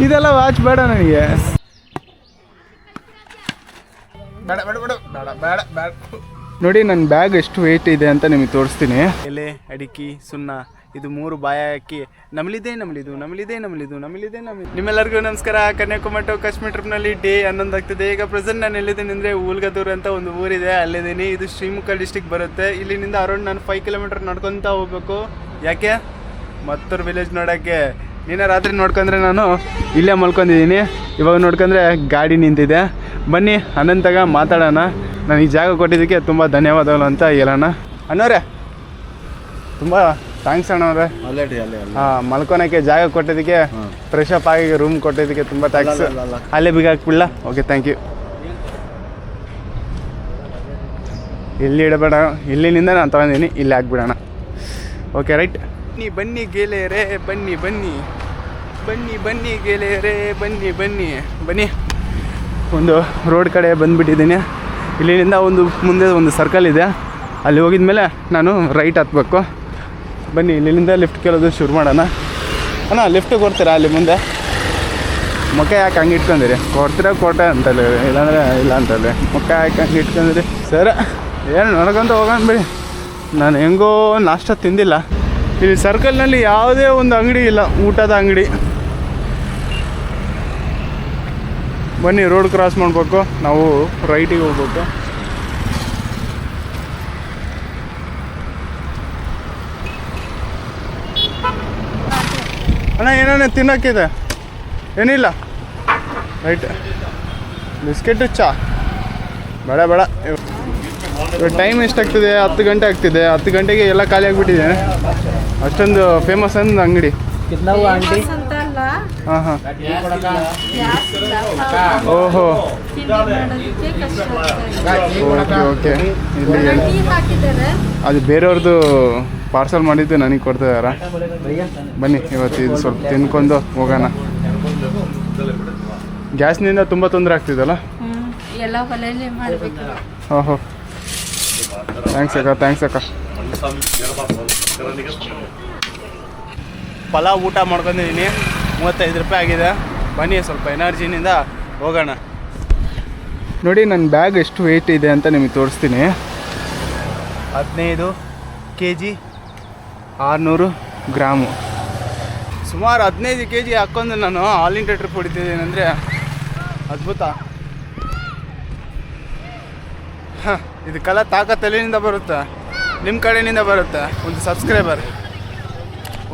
ಇದೆಲ್ಲ ವಾಚ್ ಬೇಡ ನನಗೆ. ನೋಡಿ ನನ್ನ ಬ್ಯಾಗ್ ಎಷ್ಟು ವೆಯ್ಟ್ ಇದೆ ಅಂತ ನಿಮಗೆ ತೋರಿಸ್ತೀನಿ. ಎಲೆ, ಅಡಿಕೆ, ಸುಣ್ಣ, ಇದು 3 ಬಾಯ ಹಾಕಿ ನಮಲಿದೆ. ನಿಮ್ಮೆಲ್ಲರಿಗೂ ನಮಸ್ಕಾರ. ಕನ್ಯಾಕುಮಾರಿ ಟು ಕಾಶ್ಮೀರ್ ಟ್ರಿಪ್ನಲ್ಲಿ ಡೇ 11 ಆಗ್ತಿದೆ. ಈಗ ಪ್ರೆಸೆಂಟ್ ನಾನು ಎಲ್ಲಿದ್ದೀನಿ ಅಂದರೆ ಉಲ್ಗದೂರು ಅಂತ ಒಂದು ಊರಿದೆ, ಅಲ್ಲಿದ್ದೀನಿ. ಇದು ಶ್ರೀಮುಖ ಡಿಸ್ಟಿಕ್ ಬರುತ್ತೆ. ಇಲ್ಲಿಂದ ಅರೌಂಡ್ ನಾನು 5 ಕಿಲೋಮೀಟರ್ ನಡ್ಕೊತ ಹೋಗ್ಬೇಕು. ಯಾಕೆ? ಮತ್ತೂರು ವಿಲೇಜ್ ನೋಡೋಕ್ಕೆ. ನಿನ್ನೆ ರಾತ್ರಿ ನೋಡ್ಕೊಂಡ್ರೆ ನಾನು ಇಲ್ಲೇ ಮಲ್ಕೊಂಡಿದ್ದೀನಿ, ಇವಾಗ ನೋಡ್ಕೊಂಡ್ರೆ ಗಾಡಿ ನಿಂತಿದೆ. ಬನ್ನಿ ಅನಂತಾಗ ಮಾತಾಡೋಣ. ನಾನು ಈ ಜಾಗ ಕೊಟ್ಟಿದ್ದಕ್ಕೆ ತುಂಬ ಧನ್ಯವಾದಗಳು ಅಂತ ಹೇಳೋಣ. ಅಣ್ಣವ್ರೆ ತುಂಬ ಥ್ಯಾಂಕ್ಸ್ ಅಣ್ಣವ್ರೆ. ಹಾಂ, ಮಲ್ಕೊಳಕ್ಕೆ ಜಾಗ ಕೊಟ್ಟಿದ್ದಕ್ಕೆ, ಫ್ರೆಶ್ ಅಪ್ ಆಗಿ ರೂಮ್ ಕೊಟ್ಟಿದ್ದಕ್ಕೆ ತುಂಬ ಥ್ಯಾಂಕ್ಸ್. ಅಲ್ಲೇ ಬಿಗ ಹಾಕ್ಬಿಡ್ಲ? Okay, thank you. ಇಲ್ಲಿ ಇಡಬೇಡ, ಇಲ್ಲಿನಿಂದ ನಾನು ತೊಗೊಂಡಿದ್ದೀನಿ, ಇಲ್ಲಿ ಹಾಕ್ಬಿಡೋಣ. Okay, right. ಬನ್ನಿ ಗೆಳೆಯರೇ, ಬನ್ನಿ ಗೆಳೆಯರೇ, ಬನ್ನಿ. ಒಂದು ರೋಡ್ ಕಡೆ ಬಂದುಬಿಟ್ಟಿದ್ದೀನಿ. ಇಲ್ಲಿಂದ ಮುಂದೆ ಒಂದು ಸರ್ಕಲ್ ಇದೆ, ಅಲ್ಲಿ ಹೋಗಿದ ಮೇಲೆ ನಾನು ರೈಟ್ ಹತ್ಬೇಕು. ಬನ್ನಿ, ಇಲ್ಲಿಂದ ಲಿಫ್ಟ್ ಕೇಳೋದು ಶುರು ಮಾಡೋಣ. ಅಣ್ಣ, ಲಿಫ್ಟ್ ಕೊಡ್ತೀರಾ? ಅಲ್ಲಿ ಮುಂದೆ ಮುಖ ಯಾಕೆ ಹಂಗೆ ಇಟ್ಕೊಂಡಿರಿ? ಕೊಡ್ತೀರಾ ಕೋಟೆ ಅಂತಲ್ಲ, ಇಲ್ಲಾಂದರೆ ಇಲ್ಲ ಅಂತಲ್ಲ. ಮುಖ ಯಾಕೆ ಹಂಗೆ ಇಟ್ಕೊಂಡಿರಿ? ಸರ ಏನು ನೋಡ್ಕೊಂತ ಹೋಗೋಣ ಬಿಡಿ. ನಾನು ಹೆಂಗೋ ನಾಷ್ಟ ತಿಂದಿಲ್ಲ. ಇಲ್ಲಿ ಸರ್ಕಲ್ನಲ್ಲಿ ಯಾವುದೇ ಒಂದು ಅಂಗಡಿ ಇಲ್ಲ, ಊಟದ ಅಂಗಡಿ. ಬನ್ನಿ, ರೋಡ್ ಕ್ರಾಸ್ ಮಾಡಬೇಕು, ನಾವು ರೈಟಿಗೆ ಹೋಗ್ಬೇಕು. ಅಣ್ಣ, ಏನೇನು ತಿನ್ನೋಕ್ಕಿದೆ? ಏನಿಲ್ಲ, ರೈಟ್. ಬಿಸ್ಕೆಟು, ಚಾ ಬೇಡ. ಟೈಮ್ ಎಷ್ಟಾಗ್ತಿದೆ? 10 ಗಂಟೆ ಆಗ್ತಿದೆ. 10 ಗಂಟೆಗೆ ಎಲ್ಲ ಖಾಲಿ ಆಗಿಬಿಟ್ಟಿದೆ. ಅಷ್ಟೊಂದು ಫೇಮಸ್ ಅಂದು ಅಂಗಡಿ. ಹಾಂ. ಓಹೋ, ಓಕೆ. ಇಲ್ಲಿ ಅದು ಬೇರೆಯವ್ರದ್ದು ಪಾರ್ಸಲ್ ಮಾಡಿದ್ದು ನನಗೆ ಕೊಡ್ತಿದಾರ. ಬನ್ನಿ, ಇವತ್ತು ಇದು ಸ್ವಲ್ಪ ತಿನ್ಕೊಂಡು ಹೋಗೋಣ. ಗ್ಯಾಸ್ನಿಂದ ತುಂಬ ತೊಂದರೆ ಆಗ್ತಿದಲ್ಲ? ಓಹೋ, ಥ್ಯಾಂಕ್ಸ್ ಅಕ್ಕ. ಪಲಾವ್ ಊಟ ಮಾಡ್ಕೊಂಡಿದ್ದೀನಿ, 35 ರೂಪಾಯಿ ಆಗಿದೆ. ಬನ್ನಿ, ಸ್ವಲ್ಪ ಎನರ್ಜಿನಿಂದ ಹೋಗೋಣ. ನೋಡಿ ನನ್ನ ಬ್ಯಾಗ್ ಎಷ್ಟು ವೆಯ್ಟ್ ಇದೆ ಅಂತ ನಿಮಗೆ ತೋರಿಸ್ತೀನಿ. 15 kg 600 ಗ್ರಾಮು. ಸುಮಾರು 15 kg ಹಾಕ್ಕೊಂಡು ನಾನು ಆಲ್ ಇಂಡಿಯಾ ಟ್ರಿಪ್ ಹೊಡಿತಿದ್ದೀನಿ ಅಂದರೆ ಅದ್ಭುತ. ಹಾಂ, ಇದಕ್ಕೆಲ್ಲ ತಾಕತ್ತಲ್ಲಿನಿಂದ ಬರುತ್ತೆ, ನಿಮ್ಮ ಕಡೆಯಿಂದ ಬರುತ್ತೆ. ಒಂದು ಸಬ್ಸ್ಕ್ರೈಬರ್,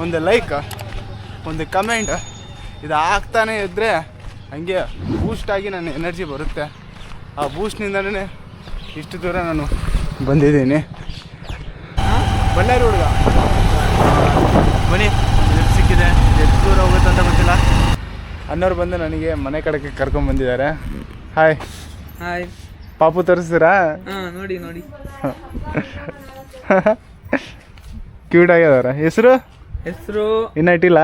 ಒಂದು ಲೈಕ್, ಒಂದು ಕಮೆಂಟ್, ಇದು ಆಗ್ತಾನೆ ಇದ್ದರೆ ಹಂಗೆ ಬೂಸ್ಟಾಗಿ ನನ್ನ ಎನರ್ಜಿ ಬರುತ್ತೆ. ಆ ಬೂಸ್ಟ್ನಿಂದಲೇ ಇಷ್ಟು ದೂರ ನಾನು ಬಂದಿದ್ದೀನಿ. ಬಳ್ಳಾರಿ ಹುಡುಗ, ಬನ್ನಿ. ಲಿಫ್ಟ್ ಸಿಕ್ಕಿದೆ, ಎಷ್ಟು ದೂರ ಹೋಗುತ್ತೆ ಅಂತ ಗೊತ್ತಿಲ್ಲ. ಅಣ್ಣವ್ರು ಬಂದು ನನಗೆ ಮನೆ ಕಡೆಗೆ ಕರ್ಕೊಂಡ್ಬಂದಿದ್ದಾರೆ. ಹಾಯ್. ಪಾಪು ತರಿಸ್ತೀರಾ? ನೋಡಿ ಕ್ಯೂಟ್ ಆಗ್ಯದಾರ. ಹೆಸರು ಇನ್ನ ಇಟ್ಟಿಲ್ಲ?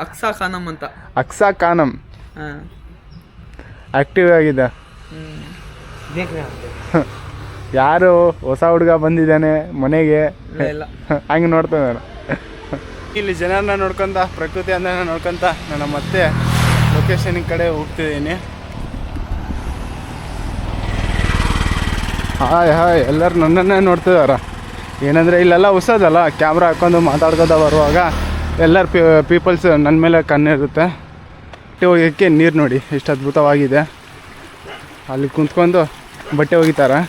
ಅಕ್ಸಾ ಖಾನಮ್ ಅಂತ. ಅಕ್ಸಾ ಖಾನಮ್ ಆಕ್ಟಿವ್ ಆಗಿದೆ. ಯಾರು ಹೊಸ ಹುಡುಗ ಬಂದಿದ್ದಾನೆ ಮನೆಗೆ ಹಂಗೆ ನೋಡ್ತಾನೆ. ಇಲ್ಲಿ ಜನರನ್ನ ನೋಡ್ಕೊಂತ, ಪ್ರಕೃತಿ ಅಂದನ ನೋಡ್ಕೊಂತ ನಾನು ಮತ್ತೆ ಲೊಕೇಶನ್ ಕಡೆ ಹೋಗ್ತಿದ್ದೀನಿ. ಹಾಯ್ ಎಲ್ಲರೂ ನನ್ನನ್ನೇ ನೋಡ್ತಿದಾರ. ಏನಂದರೆ ಇಲ್ಲೆಲ್ಲ ಹೊಸದಲ್ಲ, ಕ್ಯಾಮ್ರಾ ಹಾಕ್ಕೊಂಡು ಮಾತಾಡ್ಕೊತ ಬರುವಾಗ ಎಲ್ಲರ ಪೀಪಲ್ಸ್ ನನ್ನ ಮೇಲೆ ಕಣ್ಣಿರುತ್ತೆ. ಹೋಗೋಕ್ಕೆ ನೀರು ನೋಡಿ ಎಷ್ಟು ಅದ್ಭುತವಾಗಿದೆ. ಅಲ್ಲಿ ಕುಂತ್ಕೊಂಡು ಬಟ್ಟೆ ಒಗಿತಾರೆ.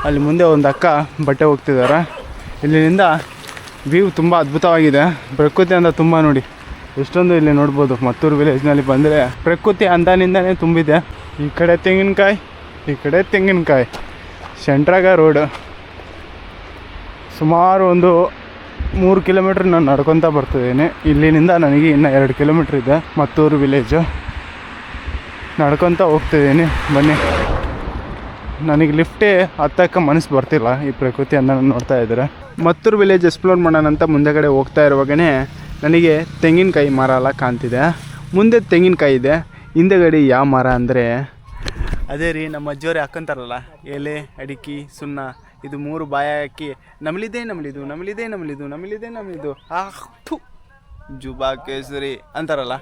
ಅಲ್ಲಿ ಮುಂದೆ ಒಂದು ಅಕ್ಕ ಬಟ್ಟೆ ಹೋಗ್ತಿದ್ದಾರೆ. ಇಲ್ಲಿಂದ ವ್ಯೂ ತುಂಬ ಅದ್ಭುತವಾಗಿದೆ. ಪ್ರಕೃತಿ ಅಂದ ತುಂಬ ನೋಡಿ ಎಷ್ಟೊಂದು ಇಲ್ಲಿ ನೋಡ್ಬೋದು. ಮತ್ತೂರು ವಿಲೇಜ್ನಲ್ಲಿ ಬಂದರೆ ಪ್ರಕೃತಿ ಅಂದನಿಂದನೇ ತುಂಬಿದೆ. ಈ ಕಡೆ ತೆಂಗಿನಕಾಯಿ, ಸೆಂಟ್ರಾಗ ರೋಡ್. ಸುಮಾರು ಒಂದು 3 ಕಿಲೋಮೀಟ್ರ್ ನಾನು ನಡ್ಕೊತ ಬರ್ತಿದ್ದೀನಿ. ಇಲ್ಲಿನಿಂದ ನನಗೆ ಇನ್ನೂ 2 ಕಿಲೋಮೀಟ್ರ್ ಇದೆ ಮತ್ತೂರು ವಿಲೇಜು. ನಡ್ಕೊತ ಹೋಗ್ತಿದ್ದೀನಿ. ಬನ್ನಿ, ನನಗೆ ಲಿಫ್ಟೇ ಹತ್ತಕ್ಕೆ ಮನಸ್ಸು ಬರ್ತಿಲ್ಲ ಈ ಪ್ರಕೃತಿ ಅಂತ ನೋಡ್ತಾ ಇದ್ದಾರೆ. ಮತ್ತೂರು ವಿಲೇಜ್ ಎಕ್ಸ್ಪ್ಲೋರ್ ಮಾಡೋಣ ಅಂತ ಮುಂದೆ ಕಡೆ ಹೋಗ್ತಾ ಇರುವಾಗಲೇ ನನಗೆ ತೆಂಗಿನಕಾಯಿ ಮರ ಎಲ್ಲ ಕಾಣ್ತಿದೆ. ಮುಂದೆ ತೆಂಗಿನಕಾಯಿ ಇದೆ, ಹಿಂದೆಗಡೆ ಯಾವ ಮರ ಅಂದರೆ ಅದೇ ರೀ ನಮ್ಮ ಅಜ್ಜಿಯವರೇ ಹಾಕ್ಕೊಂತಾರಲ್ಲ, ಎಲೆ, ಅಡಿಕೆ, ಸುಣ್ಣ, ಇದು 3 ಬಾಯ ಹಾಕಿ ನಮಲಿದೆ ಜುಬಾ ಕೇಸರಿ ಅಂತಾರಲ್ಲ,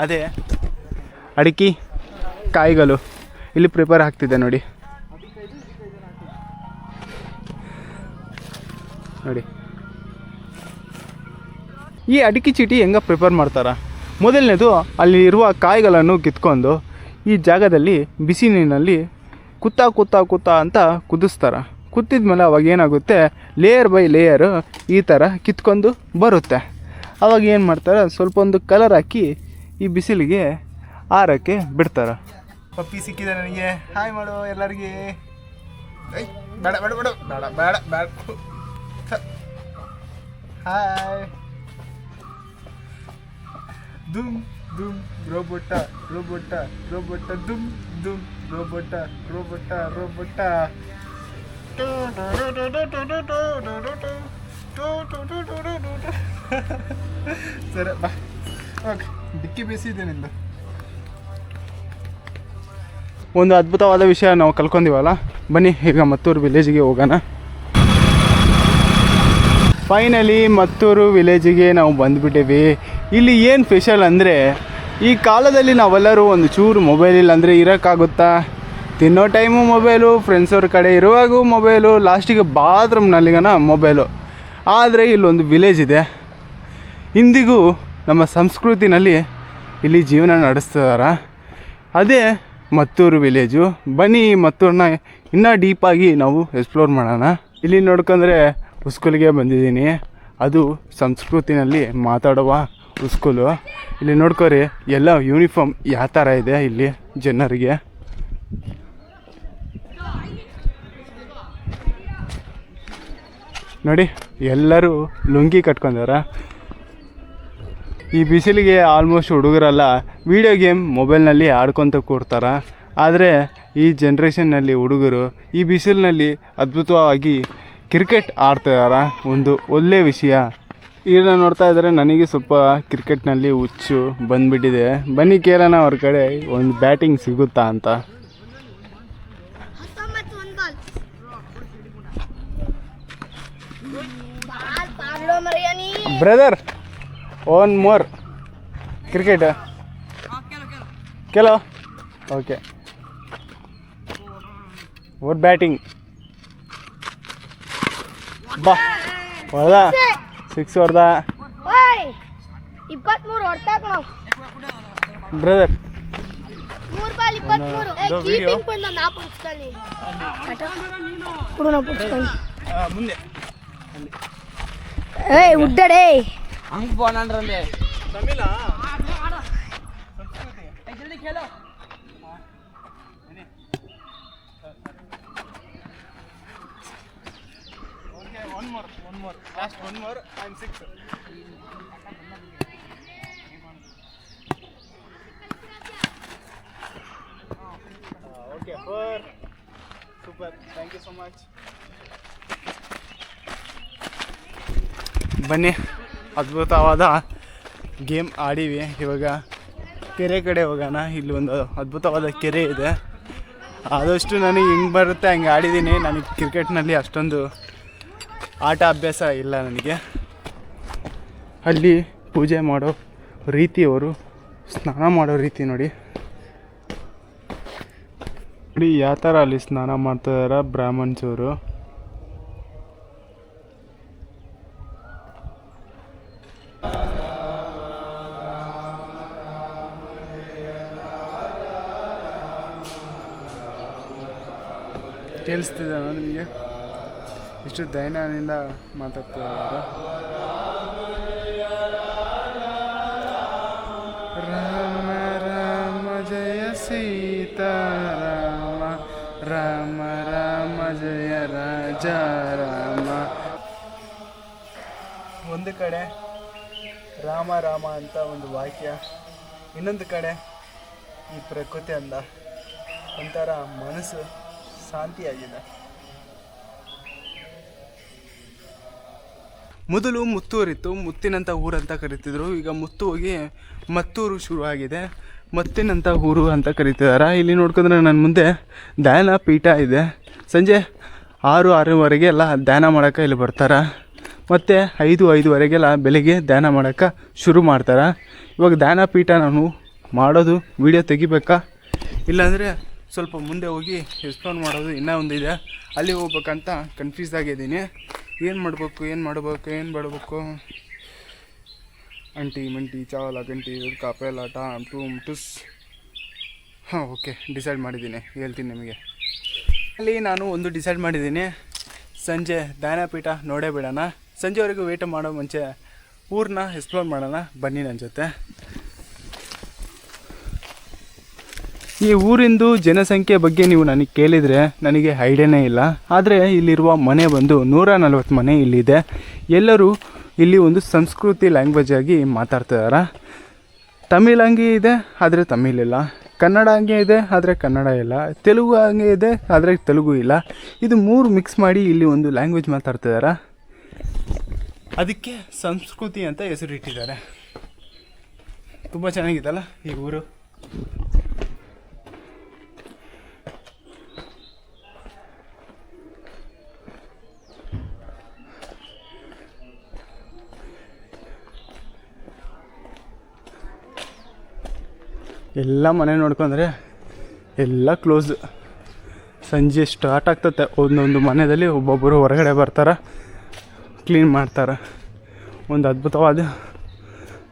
ಅದೇ ಅಡಿಕೆ ಕಾಯಿಗಳು ಇಲ್ಲಿ ಪ್ರಿಪೇರ್ ಆಗ್ತಿದೆ ನೋಡಿ. ನೋಡಿ ಈ ಅಡಿಕೆ ಚೀಟಿ ಹೆಂಗೆ ಪ್ರಿಪೇರ್ ಮಾಡ್ತಾರೆ. ಮೊದಲನೇದು ಅಲ್ಲಿ ಇರುವ ಕಾಯಿಗಳನ್ನು ಕಿತ್ಕೊಂಡು ಈ ಜಾಗದಲ್ಲಿ ಬಿಸಿ ನೀರಿನಲ್ಲಿ ಕುತ್ತಾ ಅಂತ ಕುದಿಸ್ತಾರೆ. ಕುತ್ತಿದ ಅವಾಗ ಏನಾಗುತ್ತೆ, ಲೇಯರ್ ಬೈ ಲೇಯರ್ ಈ ಥರ ಕಿತ್ಕೊಂಡು ಬರುತ್ತೆ. ಅವಾಗ ಏನು ಮಾಡ್ತಾರೆ, ಸ್ವಲ್ಪ ಒಂದು ಕಲರ್ ಹಾಕಿ ಈ ಬಿಸಿಲಿಗೆ ಆರಕ್ಕೆ ಬಿಡ್ತಾರೆ. ಪಪ್ಪಿ ಸಿಕ್ಕಿದೆ ನನಗೆ, ಹಾಯ್ ಮಾಡು ಎಲ್ಲರಿಗೆ. ಬೇಡ ಬೇಡ ಬೇಡ ಬೇಡ ಬೇಡ ಬೇಡ ಹಾಯ್. ದುಮ್ ದುಮ್ ರೋಬೋಟ ರೋಬೋಟ ರೋಬೋಟ ದುಮ್ ದುಮ್ ರೋಬೋಟ ರೋಬೋಟ ರೋಬೋಟ. ಸರಿ ಬಾ, ಓಕೆ. ಡಿಕ್ಕಿ ಬೇಸಿದೆ ನಿಂದು. ಒಂದು ಅದ್ಭುತವಾದ ವಿಷಯ ನಾವು ಕಲ್ಕೊಂಡಿವಲ್ಲ. ಬನ್ನಿ ಈಗ ಮತ್ತೂರು ವಿಲೇಜಿಗೆ ಹೋಗೋಣ. ಫೈನಲಿ ಮತ್ತೂರು ವಿಲೇಜಿಗೆ ನಾವು ಬಂದುಬಿಟ್ಟಿವಿ. ಇಲ್ಲಿ ಏನು ಸ್ಪೆಷಲ್ ಅಂದರೆ, ಈ ಕಾಲದಲ್ಲಿ ನಾವೆಲ್ಲರೂ ಒಂದು ಚೂರು ಮೊಬೈಲ್ ಇಲ್ಲ ಅಂದರೆ ಇರೋಕ್ಕಾಗುತ್ತಾ? ತಿನ್ನೋ ಟೈಮು ಮೊಬೈಲು, ಫ್ರೆಂಡ್ಸವ್ರ ಕಡೆ ಇರುವಾಗೂ ಮೊಬೈಲು, ಲಾಸ್ಟಿಗೆ ಬಾತ್ರೂಮ್ನಲ್ಲಿಗನ ಮೊಬೈಲು. ಆದರೆ ಇಲ್ಲೊಂದು ವಿಲೇಜ್ ಇದೆ. ಇಂದಿಗೂ ನಮ್ಮ ಸಂಸ್ಕೃತಿನಲ್ಲಿ ಇಲ್ಲಿ ಜೀವನ ನಡೆಸ್ತಿದ್ದಾರೆ. ಅದೇ ಮತ್ತೂರು ವಿಲೇಜು. ಬನ್ನಿ ಮತ್ತೂರನ್ನ ಇನ್ನೂ ಡೀಪಾಗಿ ನಾವು ಎಕ್ಸ್ಪ್ಲೋರ್ ಮಾಡೋಣ. ಇಲ್ಲಿ ನೋಡ್ಕೊಂಡ್ರೆ ಉಸ್ಕೂಲಿಗೆ ಬಂದಿದ್ದೀನಿ. ಅದು ಸಂಸ್ಕೃತಿನಲ್ಲಿ ಮಾತಾಡುವ ಉಸ್ಕೂಲು. ಇಲ್ಲಿ ನೋಡ್ಕೊರಿ, ಎಲ್ಲ ಯೂನಿಫಾರ್ಮ್ ಯಾವ ಥರ ಇದೆ ಇಲ್ಲಿ ಜನರಿಗೆ. ನೋಡಿ ಎಲ್ಲರೂ ಲುಂಗಿ ಕಟ್ಕೊಂಡಾರ. ಈ ಬಿಸಿಲಿಗೆ ಆಲ್ಮೋಸ್ಟ್ ಹುಡುಗರೆಲ್ಲ ವೀಡಿಯೋ ಗೇಮ್ ಮೊಬೈಲ್ನಲ್ಲಿ ಆಡ್ಕೊತ ಕೂರ್ತಾರೆ. ಆದರೆ ಈ ಜನ್ರೇಷನ್ನಲ್ಲಿ ಹುಡುಗರು ಈ ಬಿಸಿಲಿನಲ್ಲಿ ಅದ್ಭುತವಾಗಿ ಕ್ರಿಕೆಟ್ ಆಡ್ತಿದ್ದಾರೆ. ಒಂದು ಒಳ್ಳೆಯ ವಿಷಯ. ಇದನ್ನ ನೋಡ್ತಾ ಇದ್ದರೆ ನನಗೆ ಸ್ವಲ್ಪ ಕ್ರಿಕೆಟ್ನಲ್ಲಿ ಹುಚ್ಚು ಬಂದುಬಿಟ್ಟಿದೆ. ಬನ್ನಿ ಕೇಳೋಣ ಅವ್ರ ಕಡೆ ಒಂದು ಬ್ಯಾಟಿಂಗ್ ಸಿಗುತ್ತಾ ಅಂತ. ಬ್ರದರ್ ಒನ್ ಮೋರ್ ಕ್ರಿಕೆಟ್ ಕೆಲೋ ಓಕೆ. ಓರ್ ಬ್ಯಾಟಿಂಗ್ ಬಾ ಹೊಡೆದ 6 ಹೊಡೆದ. ಬ್ರದರ್ ಮುಂದೆ ಉಡ್ಡಡೆ ಹಂಗೆ పోనండ్రండి ತಮಿಳ ಜಲ್ದಿ खेलो. Okay one more last one more and 6. Okay 4 super, thank you so much. ಬನ್ನಿ ಅದ್ಭುತವಾದ ಗೇಮ್ ಆಡಿವಿ. ಇವಾಗ ಕೆರೆ ಕಡೆ ಹೋಗೋಣ. ಇಲ್ಲಿ ಒಂದು ಅದ್ಭುತವಾದ ಕೆರೆ ಇದೆ. ಆದಷ್ಟು ನನಗೆ ಹೆಂಗೆ ಬರುತ್ತೆ ಹಂಗೆ ಆಡಿದ್ದೀನಿ. ನನಗೆ ಕ್ರಿಕೆಟ್ನಲ್ಲಿ ಅಷ್ಟೊಂದು ಆಟ ಅಭ್ಯಾಸ ಇಲ್ಲ ನನಗೆ. ಅಲ್ಲಿ ಪೂಜೆ ಮಾಡೋ ರೀತಿ, ಅವರು ಸ್ನಾನ ಮಾಡೋ ರೀತಿ ನೋಡಿ ಯಾವ ಥರ ಅಲ್ಲಿ ಸ್ನಾನ ಮಾಡ್ತಿದಾರ ಬ್ರಾಹ್ಮಣ್ಸವರು. ಕೇಳಿಸ್ತಿದೆ ನಿಮಗೆ? ಇಷ್ಟು ದೈನ್ಯದಿಂದ ಮಾತಾಡ್ತಿದ್ದಾರೆ. ರಾಮ ರಾಮ ಜಯ ಸೀತಾರಾಮ, ರಾಮ ರಾಮ ಜಯ ರಾಜ ರಾಮ. ಒಂದು ಕಡೆ ರಾಮ ರಾಮ ಅಂತ ಒಂದು ವಾಕ್ಯ, ಇನ್ನೊಂದು ಕಡೆ ಈ ಪ್ರಕೃತಿ ಅಂದ ಒಂಥರ ಮನಸ್ಸು ಶಾಂತಿಯಾಗಿದೆ. ಮೊದಲು ಮುತ್ತೂರಿತ್ತು, ಮುತ್ತಿನಂಥ ಊರಂತ ಕರಿತಿದ್ರು. ಈಗ ಮುತ್ತು ಹೋಗಿ ಮತ್ತೂರು ಶುರುವಾಗಿದೆ, ಮತ್ತಿನಂಥ ಊರು ಅಂತ ಕರಿತಿದ್ದಾರೆ. ಇಲ್ಲಿ ನೋಡ್ಕೊಂಡ್ರೆ ನನ್ನ ಮುಂದೆ ಧ್ಯಾನ ಪೀಠ ಇದೆ. ಸಂಜೆ 6-6:30 ಎಲ್ಲ ಧ್ಯಾನ ಮಾಡೋಕ್ಕೆ ಇಲ್ಲಿ ಬರ್ತಾರೆ. ಮತ್ತು 5-5:30 ಬೆಳಗ್ಗೆ ಧ್ಯಾನ ಮಾಡೋಕ್ಕೆ ಶುರು ಮಾಡ್ತಾರೆ. ಇವಾಗ ಧ್ಯಾನ ಪೀಠ ನಾನು ಮಾಡೋದು ವೀಡಿಯೋ ತೆಗಿಬೇಕಾ ಇಲ್ಲಾಂದರೆ ಸ್ವಲ್ಪ ಮುಂದೆ ಹೋಗಿ ಎಕ್ಸ್ಪ್ಲೋರ್ ಮಾಡೋದು ಇನ್ನೂ ಒಂದಿದೆ, ಅಲ್ಲಿ ಹೋಗ್ಬೇಕಂತ ಕನ್ಫ್ಯೂಸ್ ಆಗಿದ್ದೀನಿ. ಏನು ಮಾಡಬೇಕು ಅಂಟಿ ಮಂಟಿ ಚಾವಲ ಗಂಟಿ ಕಾಪೆಲ್ಲ ಟಾಮ್ ಟೂಮ್ ಟುಸ್. ಹಾಂ, ಓಕೆ, ಡಿಸೈಡ್ ಮಾಡಿದ್ದೀನಿ, ಹೇಳ್ತೀನಿ ನಿಮಗೆ. ಅಲ್ಲಿ ನಾನು ಒಂದು ಡಿಸೈಡ್ ಮಾಡಿದ್ದೀನಿ, ಸಂಜೆ ಜ್ಞಾನಪೀಠ ನೋಡೇ ಬಿಡೋಣ. ಸಂಜೆವರೆಗೂ ವೇಟ್ ಮಾಡೋ ಮುಂಚೆ ಊರನ್ನ ಎಕ್ಸ್ಪ್ಲೋರ್ ಮಾಡೋಣ, ಬನ್ನಿ ನನ್ನ ಜೊತೆ. ಈ ಊರಿಂದು ಜನಸಂಖ್ಯೆ ಬಗ್ಗೆ ನೀವು ನನಗೆ ಕೇಳಿದರೆ ನನಗೆ ಐಡಿಯಾನೇ ಇಲ್ಲ. ಆದರೆ ಇಲ್ಲಿರುವ ಮನೆ ಬಂದು 140 ಮನೆ ಇಲ್ಲಿದೆ. ಎಲ್ಲರೂ ಇಲ್ಲಿ ಒಂದು ಸಂಸ್ಕೃತಿ ಲ್ಯಾಂಗ್ವೇಜ್ ಆಗಿ ಮಾತಾಡ್ತಿದ್ದಾರೆ. ತಮಿಳ್ ಹಂಗೆ ಇದೆ, ಆದರೆ ತಮಿಳಿಲ್ಲ. ಕನ್ನಡ ಹಂಗೆ ಇದೆ, ಆದರೆ ಕನ್ನಡ ಇಲ್ಲ. ತೆಲುಗು ಹಂಗೆ ಇದೆ, ಆದರೆ ತೆಲುಗು ಇಲ್ಲ. ಇದು 3 ಮಿಕ್ಸ್ ಮಾಡಿ ಇಲ್ಲಿ ಒಂದು ಲ್ಯಾಂಗ್ವೇಜ್ ಮಾತಾಡ್ತಿದ್ದಾರೆ. ಅದಕ್ಕೆ ಸಂಸ್ಕೃತಿ ಅಂತ ಹೆಸರಿಟ್ಟಿದ್ದಾರೆ. ತುಂಬ ಚೆನ್ನಾಗಿದೆಲ್ಲ ಈ ಊರು. ಎಲ್ಲ ಮನೆ ನೋಡ್ಕೊಂಡ್ರೆ ಎಲ್ಲ ಕ್ಲೋಸ್. ಸಂಜೆ ಸ್ಟಾರ್ಟ್ ಆಗ್ತತೆ, ಒಂದೊಂದು ಮನೆಯಲ್ಲಿ ಒಬ್ಬೊಬ್ಬರು ಹೊರಗಡೆ ಬರ್ತಾರೆ, ಕ್ಲೀನ್ ಮಾಡ್ತಾರೆ. ಒಂದು ಅದ್ಭುತವಾದ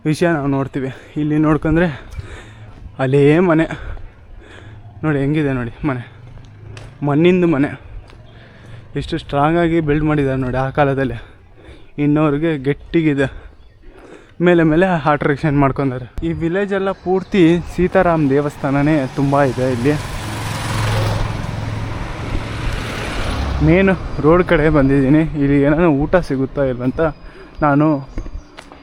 ವಿಷಯ ನಾವು ನೋಡ್ತೀವಿ. ಇಲ್ಲಿ ನೋಡ್ಕೊಂಡ್ರೆ ಅಲ್ಲೇ ಮನೆ ನೋಡಿ ಹೆಂಗಿದೆ ನೋಡಿ, ಮಣ್ಣಿಂದು ಮನೆ ಎಷ್ಟು ಸ್ಟ್ರಾಂಗಾಗಿ ಬಿಲ್ಡ್ ಮಾಡಿದ್ದಾರೆ ನೋಡಿ ಆ ಕಾಲದಲ್ಲಿ. ಇನ್ನೋರಿಗೆ ಗಟ್ಟಿಗಿದೆ, ಮೇಲೆ ಅಟ್ರಾಕ್ಷನ್ ಮಾಡ್ಕೊಂಡಾರೆ. ಈ ವಿಲೇಜೆಲ್ಲ ಪೂರ್ತಿ ಸೀತಾರಾಮ್ ದೇವಸ್ಥಾನನೇ ತುಂಬ ಇದೆ ಇಲ್ಲಿ. ಮೇನ್ ರೋಡ್ ಕಡೆ ಬಂದಿದ್ದೀನಿ. ಇಲ್ಲಿ ಏನೋ ಊಟ ಸಿಗುತ್ತಾ ಇಲ್ಲ ಅಂತ ನಾನು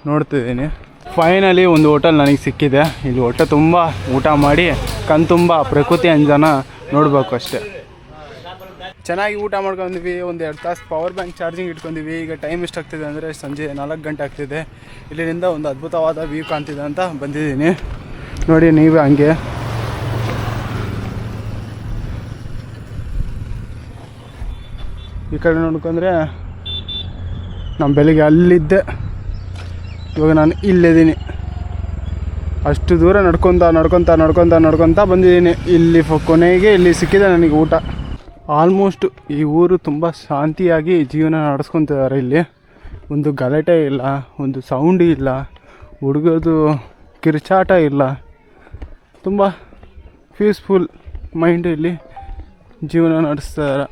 ನೋಡ್ತಿದ್ದೀನಿ. ಫೈನಲಿ ಒಂದು ಹೋಟೆಲ್ ನನಗೆ ಸಿಕ್ಕಿದೆ. ಇಲ್ಲಿ ಹೊಟ್ಟೆ ತುಂಬ ಊಟ ಮಾಡಿ ಕಣ್ತುಂಬ ಪ್ರಕೃತಿ ಅಂಜನ ನೋಡಬೇಕು ಅಷ್ಟೇ. ಚೆನ್ನಾಗಿ ಊಟ ಮಾಡ್ಕೊಂಡಿವಿ. ಒಂದು 2 ತಾಸು ಪವರ್ ಬ್ಯಾಂಕ್ ಚಾರ್ಜಿಂಗ್ ಇಟ್ಕೊಂಡಿವಿ. ಈಗ ಟೈಮ್ ಎಷ್ಟಾಗ್ತಿದೆ ಅಂದರೆ ಸಂಜೆ 4 ಗಂಟೆ ಆಗ್ತಿದೆ. ಇಲ್ಲಿಂದ ಒಂದು ಅದ್ಭುತವಾದ ವ್ಯೂ ಕಾಣ್ತಿದೆ ಅಂತ ಬಂದಿದ್ದೀನಿ. ನೋಡಿ ನೀವೇ ಹಂಗೆ. ಈ ಕಡೆ ನೋಡ್ಕೊಂಡ್ರೆ ನಾನು ಬೆಳಿಗ್ಗೆ ಅಲ್ಲಿದ್ದೆ, ಇವಾಗ ನಾನು ಇಲ್ಲಿದ್ದೀನಿ. ಅಷ್ಟು ದೂರ ನಡ್ಕೊತಾ ಬಂದಿದ್ದೀನಿ. ಇಲ್ಲಿ ಕೊನೆಗೆ ಇಲ್ಲಿ ಸಿಕ್ಕಿದೆ ನನಗೆ ಊಟ. ಆಲ್ಮೋಸ್ಟ್ ಈ ಊರು ತುಂಬ ಶಾಂತಿಯಾಗಿ ಜೀವನ ನಡೆಸ್ಕೊತಿದ್ದಾರೆ. ಇಲ್ಲಿ ಒಂದು ಗಲಾಟೆ ಇಲ್ಲ, ಒಂದು ಸೌಂಡ್ ಇಲ್ಲ, ಹುಡುಗದು ಕಿರ್ಚಾಟ ಇಲ್ಲ. ತುಂಬ ಪೀಸ್ಫುಲ್ ಮೈಂಡ್ ಇಲ್ಲಿ ಜೀವನ ನಡೆಸ್ತಾರೆ.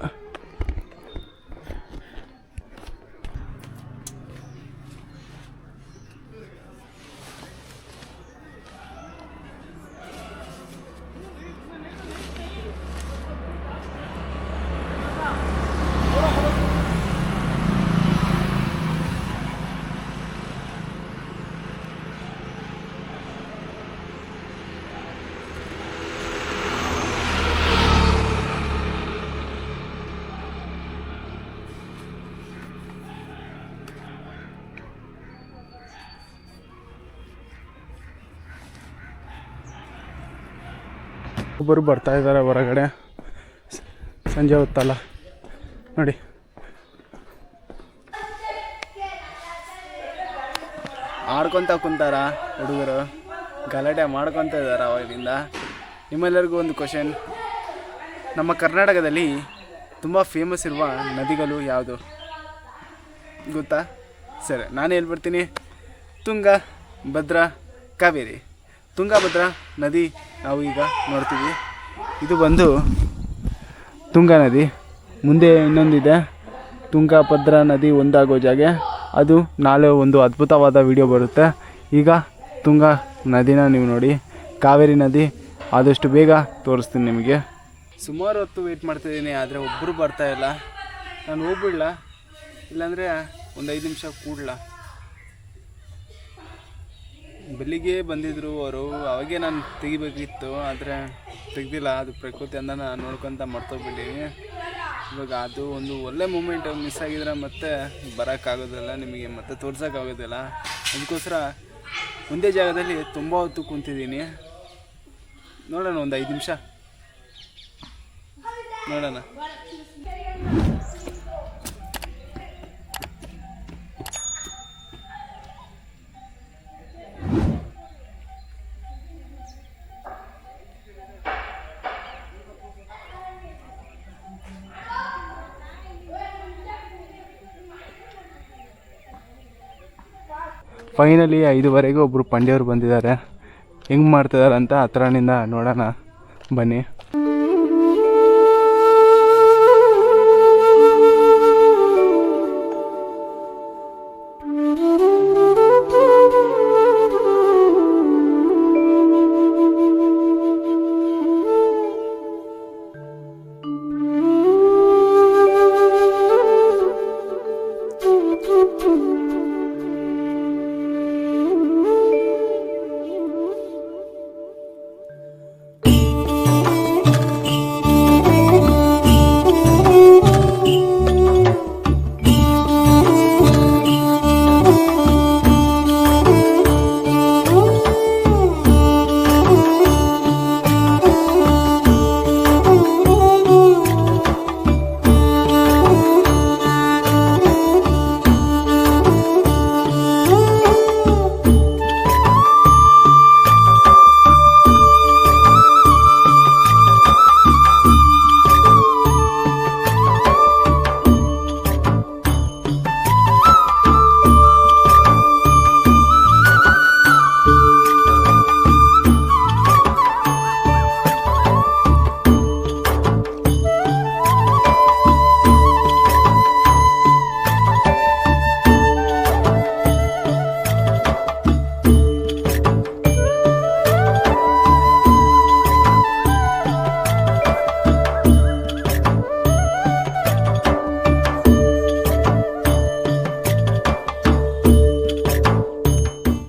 ಒಬ್ಬರು ಬರ್ತಾ ಇದ್ದಾರೆ ಹೊರಗಡೆ, ಸಂಜೆ ಹೊತ್ತಲ್ಲ ನೋಡಿ. ಆಡ್ಕೊತ ಕುಂತಾರ ಹುಡುಗರು, ಗಲಾಟೆ ಮಾಡ್ಕೊತ ಇದ್ದಾರೆ ಅವಾಗಿಂದ. ನಿಮ್ಮೆಲ್ಲರಿಗೂ ಒಂದು ಕ್ವಶನ್, ನಮ್ಮ ಕರ್ನಾಟಕದಲ್ಲಿ ತುಂಬ ಫೇಮಸ್ ಇರುವ ನದಿಗಳು ಯಾವುದು ಗೊತ್ತಾ? ಸರಿ, ನಾನು ಹೇಳ್ಬಿಡ್ತೀನಿ. ತುಂಗ, ಭದ್ರಾ, ಕಾವೇರಿ. ತುಂಗಭದ್ರಾ ನದಿ ನಾವು ಈಗ ನೋಡ್ತೀವಿ. ಇದು ಬಂದು ತುಂಗಾ ನದಿ. ಮುಂದೆ ಇನ್ನೊಂದಿದೆ ತುಂಗಭದ್ರಾ ನದಿ ಒಂದಾಗೋ ಜಾಗ. ಅದು ನಾಳೆ ಒಂದು ಅದ್ಭುತವಾದ ವಿಡಿಯೋ ಬರುತ್ತೆ. ಈಗ ತುಂಗಾ ನದಿನ ನೀವು ನೋಡಿ. ಕಾವೇರಿ ನದಿ ಆದಷ್ಟು ಬೇಗ ತೋರಿಸ್ತೀನಿ ನಿಮಗೆ. ಸುಮಾರು ಹೊತ್ತು ವೆಯ್ಟ್ ಮಾಡ್ತಿದ್ದೀನಿ, ಆದರೆ ಒಬ್ಬರು ಬರ್ತಾಯಿಲ್ಲ. ನಾನು ಹೋಗ್ಬಿಡ್ಲಾ, ಇಲ್ಲಾಂದರೆ ಒಂದು 5 ನಿಮಿಷ ಕೂಡ್ಲಾ? ಬೆಳಿಗ್ಗೆ ಬಂದಿದ್ದರು ಅವರು, ಅವಾಗೇ ನಾನು ತೆಗಿಬೇಕಿತ್ತು, ಆದರೆ ತೆಗ್ದಿಲ್ಲ. ಅದು ಪ್ರಕೃತಿ ಅಂದ ನಾನು ನೋಡ್ಕೊತ ಮರ್ತೋಗ್ಬಿಟ್ಟಿನಿ. ಇವಾಗ ಅದು ಒಂದು ಒಳ್ಳೆ ಮೂಮೆಂಟ್ ಮಿಸ್ ಆಗಿದ್ರೆ ಮತ್ತೆ ಬರೋಕ್ಕಾಗೋದಿಲ್ಲ, ನಿಮಗೆ ಮತ್ತೆ ತೋರ್ಸೋಕ್ಕಾಗೋದಿಲ್ಲ. ಅದಕ್ಕೋಸ್ಕರ ಒಂದೇ ಜಾಗದಲ್ಲಿ ತುಂಬ ಹೊತ್ತು ಕುಂತಿದ್ದೀನಿ. ನೋಡೋಣ, ಒಂದು 5 ನಿಮಿಷ ನೋಡೋಣ. ಫೈನಲಿ 5:15 ಒಬ್ಬರು ಪಂಡ್ಯವ್ರು ಬಂದಿದ್ದಾರೆ. ಹೆಂಗೆ ಮಾಡ್ತಿದ್ದಾರೆ ಅಂತ ಹತ್ರನಿಂದ ನೋಡೋಣ ಬನ್ನಿ.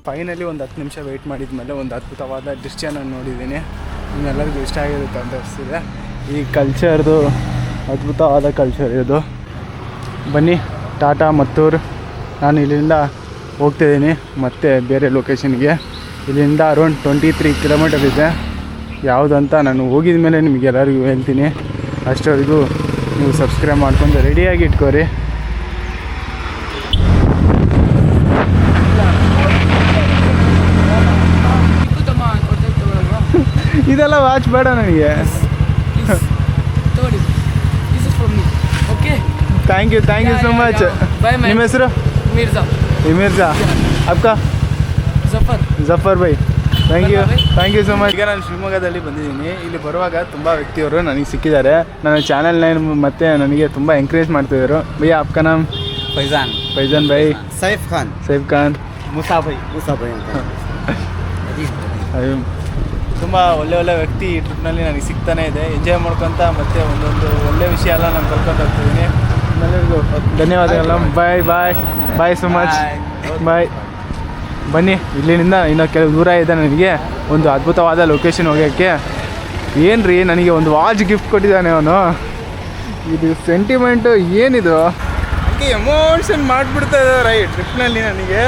ಫೈನಲಿ ಒಂದು 10 ನಿಮಿಷ ವೆಯ್ಟ್ ಮಾಡಿದ್ಮೇಲೆ ಒಂದು ಅದ್ಭುತವಾದ ದೃಶ್ಯನ ನೋಡಿದ್ದೀನಿ. ನಿಮ್ಮೆಲ್ಲರಿಗೂ ಇಷ್ಟ ಆಗಿರುತ್ತೆ ಅಂತ ಅನಿಸ್ತಿದೆ. ಈ ಕಲ್ಚರ್ದು ಅದ್ಭುತವಾದ ಕಲ್ಚರ್ ಇದು. ಬನ್ನಿ, ಟಾಟಾ ಮತ್ತೂರು. ನಾನು ಇಲ್ಲಿಂದ ಹೋಗ್ತಿದ್ದೀನಿ ಮತ್ತೆ ಬೇರೆ ಲೊಕೇಶನ್ಗೆ. ಇಲ್ಲಿಂದ ಅರೌಂಡ್ 23 ಕಿಲೋಮೀಟರ್ ಇದೆ. ಯಾವುದಂತ ನಾನು ಹೋಗಿದ ಮೇಲೆ ನಿಮಗೆಲ್ಲರಿಗೂ ಹೇಳ್ತೀನಿ. ಅಷ್ಟವರೆಗೂ ನೀವು ಸಬ್ಸ್ಕ್ರೈಬ್ ಮಾಡ್ಕೊಂಡು ರೆಡಿಯಾಗಿ ಇಟ್ಕೋರಿ. ಇದೆಲ್ಲ ವಾಚ್ ಬೇಡ ನನಗೆ. Thank you so much. ನಿಮ್ಮ ಹೆಸರು? ಮಿರ್ಜಾ. ಅಪ್ಪ ಜಫರ್ ಬೈ. Thank you so much. ಈಗ ನಾನು ಶಿವಮೊಗ್ಗದಲ್ಲಿ ಬಂದಿದ್ದೀನಿ. ಇಲ್ಲಿ ಬರುವಾಗ ತುಂಬ ವ್ಯಕ್ತಿಯವರು ನನಗೆ ಸಿಕ್ಕಿದ್ದಾರೆ. ನನ್ನ ಚಾನಲ್ನ ಮತ್ತೆ ನನಗೆ ತುಂಬ ಎಂಕರೇಜ್ ಮಾಡ್ತಿದ್ದಾರೆ. ಭಯ್ಯ ಆಪ್ಕಾ ನಾಮ್? ಫೈಜಾನ್ ಬೈ. ಸೈಫ್ ಖಾನ್. ಮುಸಾ ಬೈ ಅಂತ. ತುಂಬ ಒಳ್ಳೆ ವ್ಯಕ್ತಿ ಈ ಟ್ರಿಪ್ನಲ್ಲಿ ನನಗೆ ಸಿಗ್ತಾನೆ ಇದೆ. ಎಂಜಾಯ್ ಮಾಡ್ಕೊತ ಮತ್ತು ಒಂದೊಂದು ಒಳ್ಳೆ ವಿಷಯ ಎಲ್ಲ ನಾನು ಕಲ್ಕೊಂಡು ಹೋಗ್ತಿದ್ದೀನಿ. ಎಲ್ಲರಿಗೂ ಧನ್ಯವಾದಗಳು. ಬಾಯ್ ಸೊ ಮಚ್. ಬಾಯ್. ಬನ್ನಿ, ಇಲ್ಲಿಂದ ಇನ್ನೂ ಕೆಲವು ದೂರ ಇದೆ ನನಗೆ ಒಂದು ಅದ್ಭುತವಾದ ಲೊಕೇಶನ್ ಹೋಗೋಕ್ಕೆ. ಏನು ರೀ, ನನಗೆ ಒಂದು ವಾಚ್ ಗಿಫ್ಟ್ ಕೊಟ್ಟಿದ್ದಾನೆ ಅವನು. ಇದು ಸೆಂಟಿಮೆಂಟು ಏನಿದು, ಹಂಗೆ ಎಮೋಷನ್ ಮಾಡಿಬಿಡ್ತಾ ಇದ್ದಾರೆ ಈ ಟ್ರಿಪ್ನಲ್ಲಿ ನನಗೆ.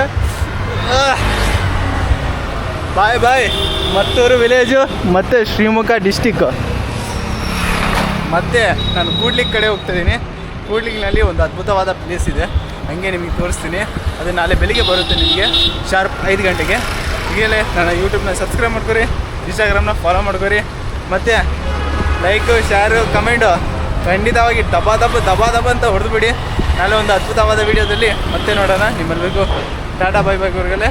ಬಾಯ್. ಮತ್ತೂರು ವಿಲೇಜು ಮತ್ತು ಶಿವಮೊಗ್ಗ ಡಿಸ್ಟಿಕ್ಕು. ಮತ್ತು ನಾನು ಕೂಡ್ಲಿಕ್ಕೆ ಕಡೆ ಹೋಗ್ತಾಯಿದ್ದೀನಿ. ಕೂಡ್ಲಿಕ್ನಲ್ಲಿ ಒಂದು ಅದ್ಭುತವಾದ ಪ್ಲೇಸ್ ಇದೆ, ಹಂಗೆ ನಿಮಗೆ ತೋರಿಸ್ತೀನಿ. ಅದು ನಾಳೆ ಬೆಳಿಗ್ಗೆ ಬರುತ್ತೆ ನಿಮಗೆ ಶಾರ್ಪ್ 5 ಗಂಟೆಗೆ. ಈಗಲೇ ನನ್ನ ಯೂಟ್ಯೂಬ್ನ ಸಬ್ಸ್ಕ್ರೈಬ್ ಮಾಡ್ಕೊರಿ, ಇನ್ಸ್ಟಾಗ್ರಾಮ್ನ ಫಾಲೋ ಮಾಡ್ಕೊರಿ, ಮತ್ತು ಲೈಕು ಶೇರು ಕಮೆಂಟು ಖಂಡಿತವಾಗಿ ದಬ ಅಂತ ಹೊಡೆದುಬಿಡಿ. ನಾಳೆ ಒಂದು ಅದ್ಭುತವಾದ ವೀಡಿಯೋದಲ್ಲಿ ಮತ್ತೆ ನೋಡೋಣ. ನಿಮ್ಮೆಲ್ಲರಿಗೂ ಟಾಟಾ ಬೈ ಹೊರಗಡೆ.